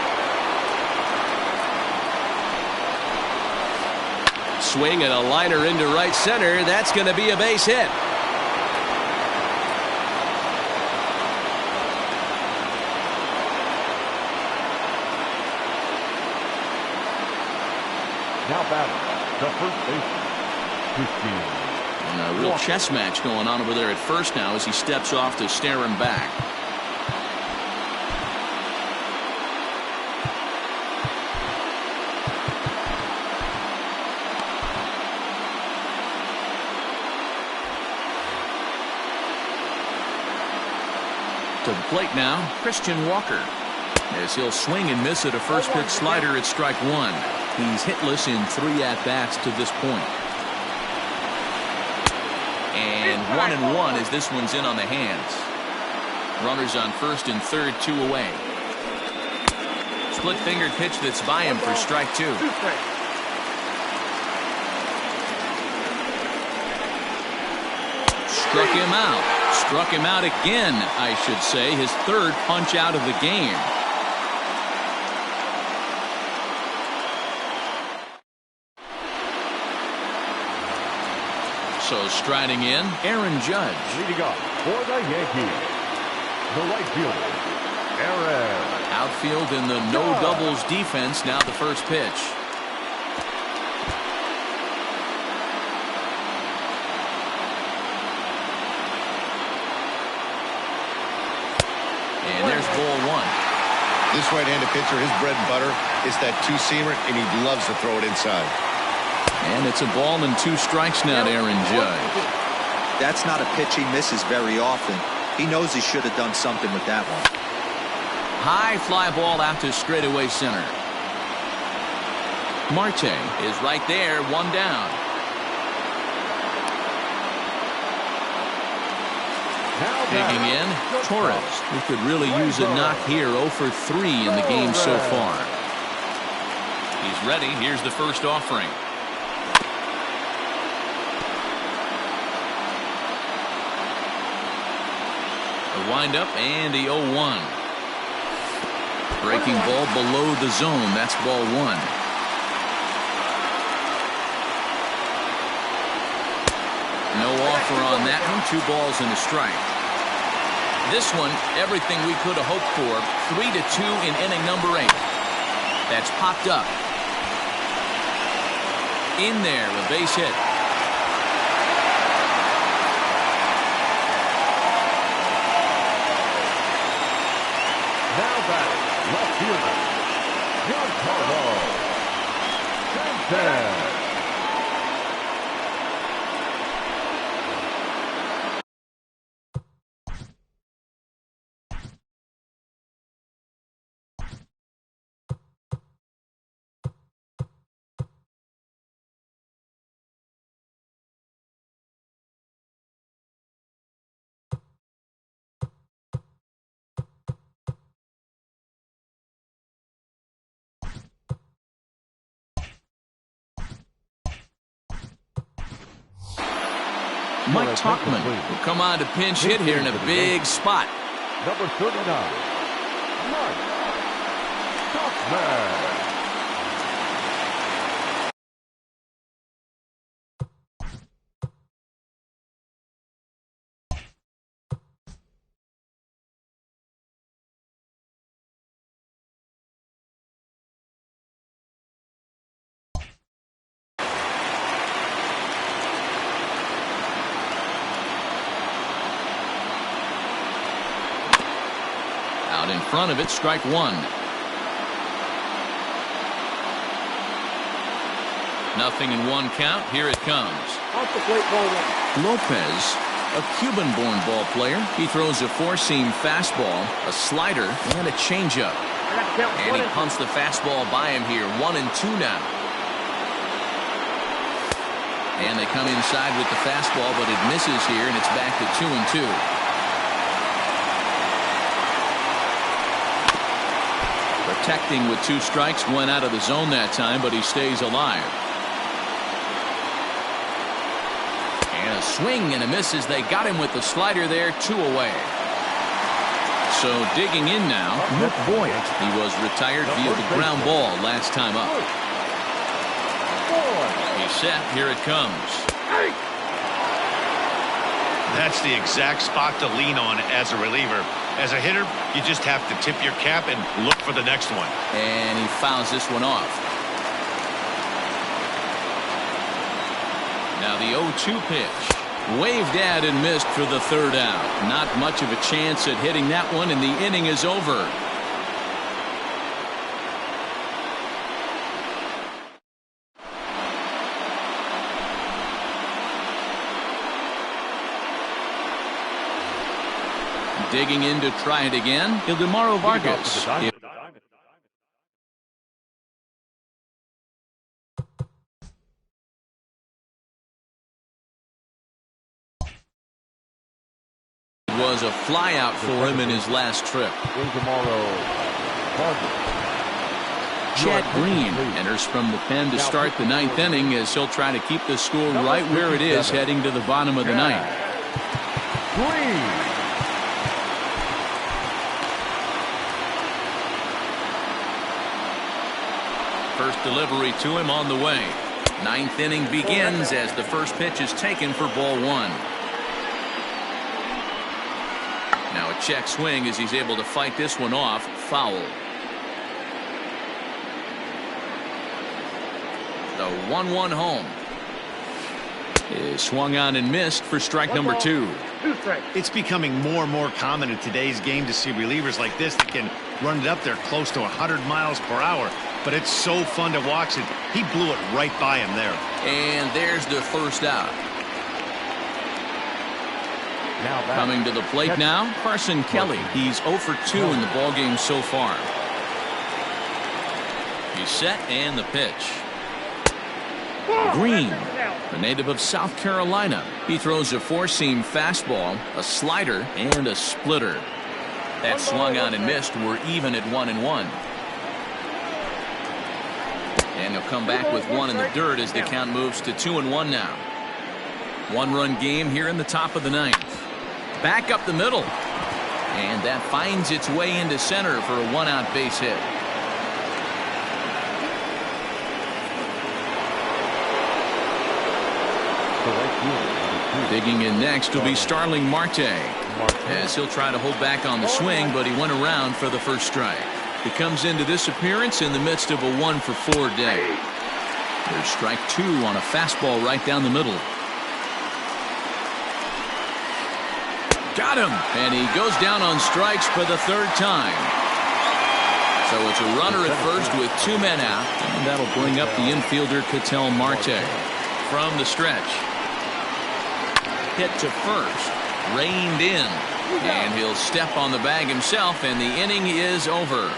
Swing and a liner into right center. That's going to be a base hit. Now batting, the first baseman, And a real chess match going on over there at first now as he steps off to stare him back. To the plate now, Christian Walker. As he'll swing and miss at a first pitch slider at strike 1. He's hitless in 3 at-bats to this point. And 1-1 as this one's in on the hands. Runners on first and third, 2 away. Split-fingered pitch that's by him for strike 2. Struck him out. Struck him out again, I should say. His 3rd punch out of the game. So striding in, Aaron Judge. leading off for the Yankees, the right fielder, Aaron. Outfield in the no doubles defense. Now the first pitch. And there's ball 1. This right-handed pitcher, his bread and butter is that two-seamer, and he loves to throw it inside. And it's a ball and 2 strikes now to Aaron Judge. That's not a pitch he misses very often. He knows he should have done something with that one. High fly ball out to straightaway center. Marte is right there, 1 down. Digging in, Torres, who could really use a knock here. 0 for 3 in the game so far. He's ready. Here's the first offering. The windup and the 0-1. Breaking ball below the zone. That's ball 1. No offer on that one. 2 balls and a strike. This one, everything we could have hoped for. 3-2 in inning number 8. That's popped up. In there, a base hit. Now batting, left fielder, Giancarlo Stanton. Mike Tauchman will come on to pinch hit here in a big spot. Number 39, Mike Tauchman. Out in front of it, strike 1. Nothing in 1 count. Here it comes. Off the plate, ball 1. Lopez, a Cuban-born ball player. He throws a 4-seam fastball, a slider, and a changeup. And he pumps the fastball by him here. 1-2 now. And they come inside with the fastball, but it misses here, and it's back to 2-2. Protecting with 2 strikes, went out of the zone that time, but he stays alive. And a swing and a miss as they got him with the slider there. 2 away. So digging in now, Nick Boyd. He was retired via the ground ball last time up. He's set. Here it comes. That's the exact spot to lean on as a reliever. As a hitter, you just have to tip your cap and look for the next one. And he fouls this one off. Now the 0-2 pitch. Waved at and missed for the 3rd out. Not much of a chance at hitting that one, and the inning is over. Digging in to try it again, Ildemaro Vargas. Was a fly out for him in his last trip. Chad Green enters from the pen to start the 9th inning as he'll try to keep the score right where it is heading to the bottom of the 9th. First delivery to him on the way. 9th inning begins as the first pitch is taken for ball 1. Now a check swing as he's able to fight this one off. Foul. The 1-1 home is swung on and missed for strike number 2. It's becoming more and more common in today's game to see relievers like this that can run it up there close to 100 miles per hour. But it's so fun to watch it. He blew it right by him there. And there's the first out. Coming to the plate now, Carson Kelly. He's 0 for 2 in the ballgame so far. He's set, and the pitch. Green, a native of South Carolina. He throws a 4-seam fastball, a slider, and a splitter. That swung on and missed. We're even at 1-1. And he'll come back with 1 in the dirt as the count moves to 2-1 now. 1-run game here in the top of the 9th. Back up the middle. And that finds its way into center for a 1-out base hit. Digging in next will be Starling Marte. As he'll try to hold back on the swing, but he went around for the first strike. He comes into this appearance in the midst of a 1-for-4 day. There's strike 2 on a fastball right down the middle. Got him, and he goes down on strikes for the 3rd time. So it's a runner at first with 2 men out, and that'll bring up the infielder Ketel Marte. From the stretch, hit to first, reined in, and he'll step on the bag himself, and the inning is over.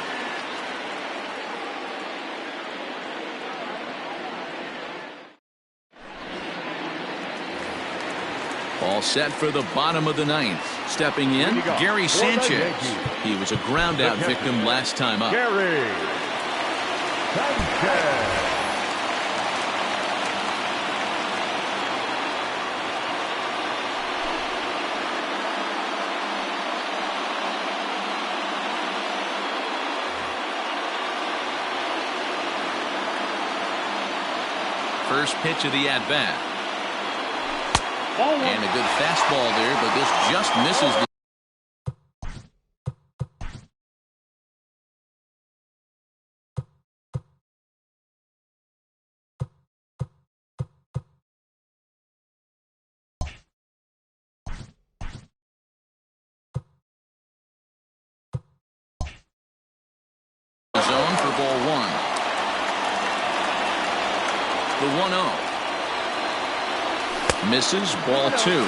All set for the bottom of the 9th. Stepping in, Gary Sanchez. He was a ground-out victim last time up. Gary Sanchez. First pitch of the at-bat. And a good fastball there, but this just misses the zone for ball 1. The 1-0. Misses, ball 2.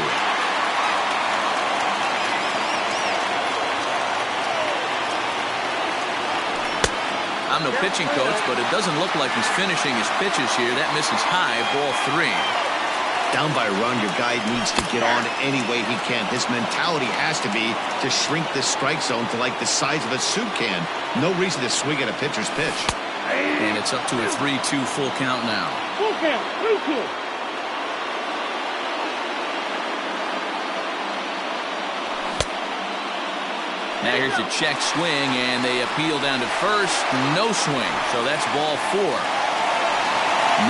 I'm no pitching coach, but it doesn't look like he's finishing his pitches here. That misses high, ball 3. Down by a run, your guy needs to get on any way he can. His mentality has to be to shrink this strike zone to like the size of a soup can. No reason to swing at a pitcher's pitch. And it's up to a 3-2 full count now. Full count, 3-2. Now here's a check swing, and they appeal down to first. No swing, so that's ball 4.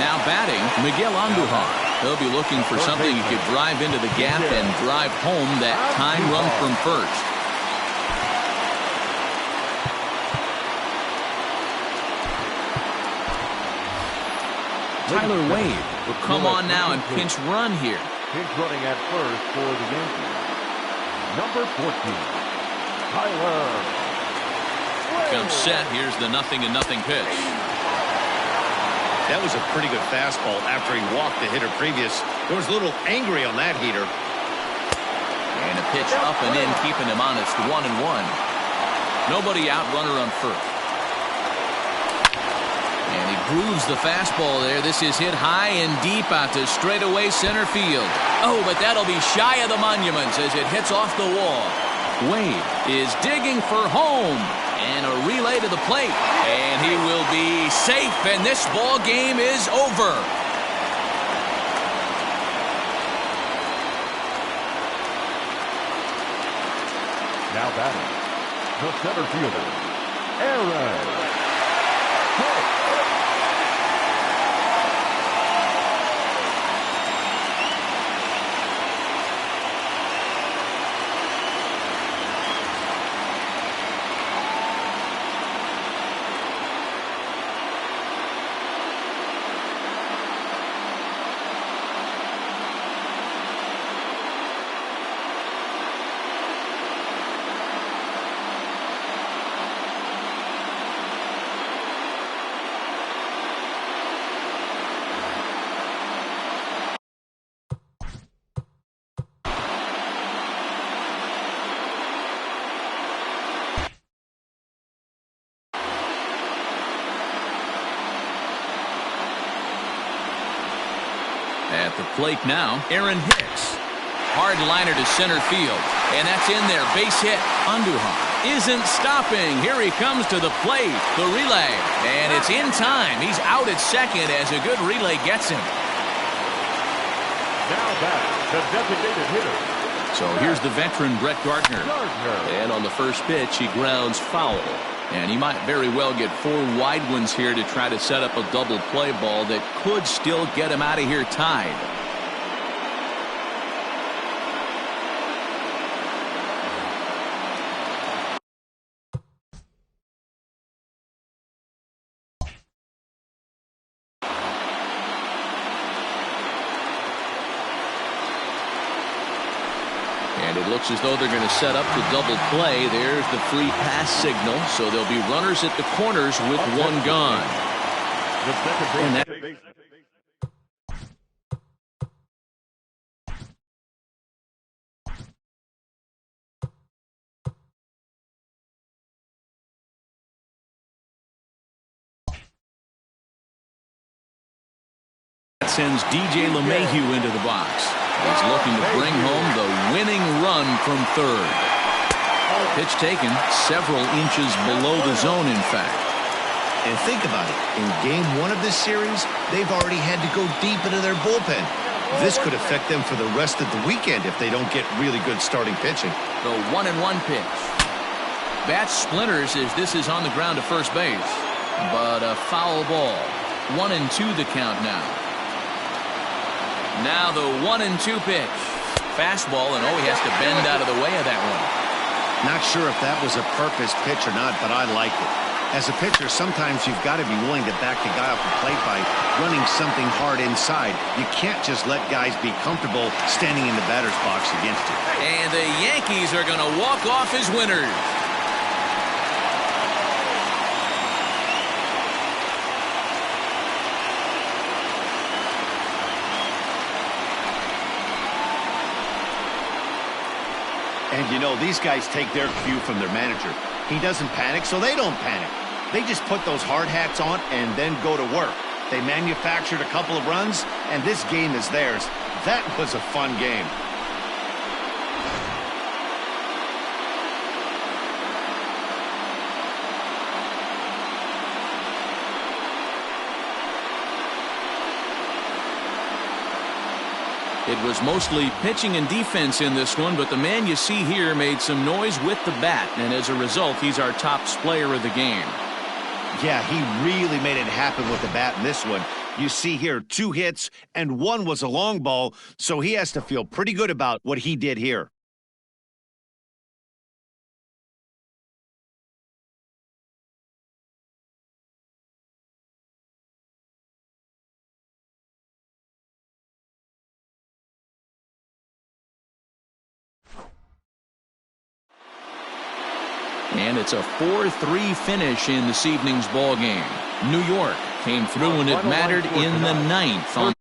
Now batting, Miguel Andujar. He'll be looking for something he could drive into the gap and drive home that tying run from first. Tyler Wade will come on now and pinch run here. Pinch running at first for the Yankees. Number 14, Tyler Wade. Comes set. Here's the 0-0 pitch. That was a pretty good fastball after he walked the hitter previous. There was a little angry on that heater. And a pitch up and in, keeping him honest. 1-1. Nobody out, runner on first. And he grooves the fastball there. This is hit high and deep out to straightaway center field. Oh, but that'll be shy of the monuments as it hits off the wall. Wade is digging for home. And a relay to the plate. And he will be safe, and this ball game is over. Now batting, the center fielder, Aaron. At the plate now, Aaron Hicks. Hard liner to center field. And that's in there. Base hit. Andujar isn't stopping. Here he comes to the plate. The relay. And it's in time. He's out at second as a good relay gets him. Now back, the designated hitter. So here's the veteran Brett Gardner. And on the first pitch, he grounds foul. And he might very well get 4 wide ones here to try to set up a double play ball that could still get him out of here tied. And it looks as though they're going to set up the double play. There's the free pass signal. So there'll be runners at the corners with 1 gone. The second base. Sends DJ LeMahieu into the box. He's looking to bring home the winning run from third. Pitch taken several inches below the zone, in fact. And think about it. In game 1 of this series, they've already had to go deep into their bullpen. This could affect them for the rest of the weekend if they don't get really good starting pitching. The 1-1 pitch. Bat splinters as this is on the ground to first base. But a foul ball. 1-2 the count now. Now the 1-2 pitch. Fastball, and he has to bend out of the way of that one. Not sure if that was a purpose pitch or not, but I liked it. As a pitcher, sometimes you've got to be willing to back the guy off the plate by running something hard inside. You can't just let guys be comfortable standing in the batter's box against you. And the Yankees are going to walk off as winners. And you know, these guys take their cue from their manager. He doesn't panic, so they don't panic. They just put those hard hats on and then go to work. They manufactured a couple of runs, and this game is theirs. That was a fun game. It was mostly pitching and defense in this one, but the man you see here made some noise with the bat, and as a result, he's our top player of the game. Yeah, he really made it happen with the bat in this one. You see here 2 hits, and 1 was a long ball, so he has to feel pretty good about what he did here. And it's a 4-3 finish in this evening's ball game. New York came through when it mattered in the 9th. On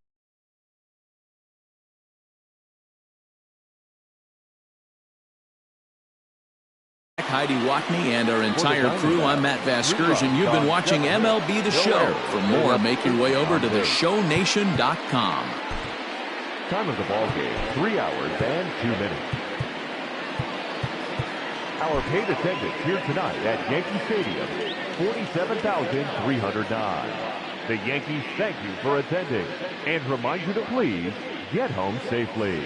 Heidi Watney and our entire crew, I'm Matt Vasgersian. You've been watching MLB The Show. For more, make your way over to theshownation.com. Time of the ball game, 3 hours and 2 minutes. Our paid attendance here tonight at Yankee Stadium, 47,309. The Yankees thank you for attending and remind you to please get home safely.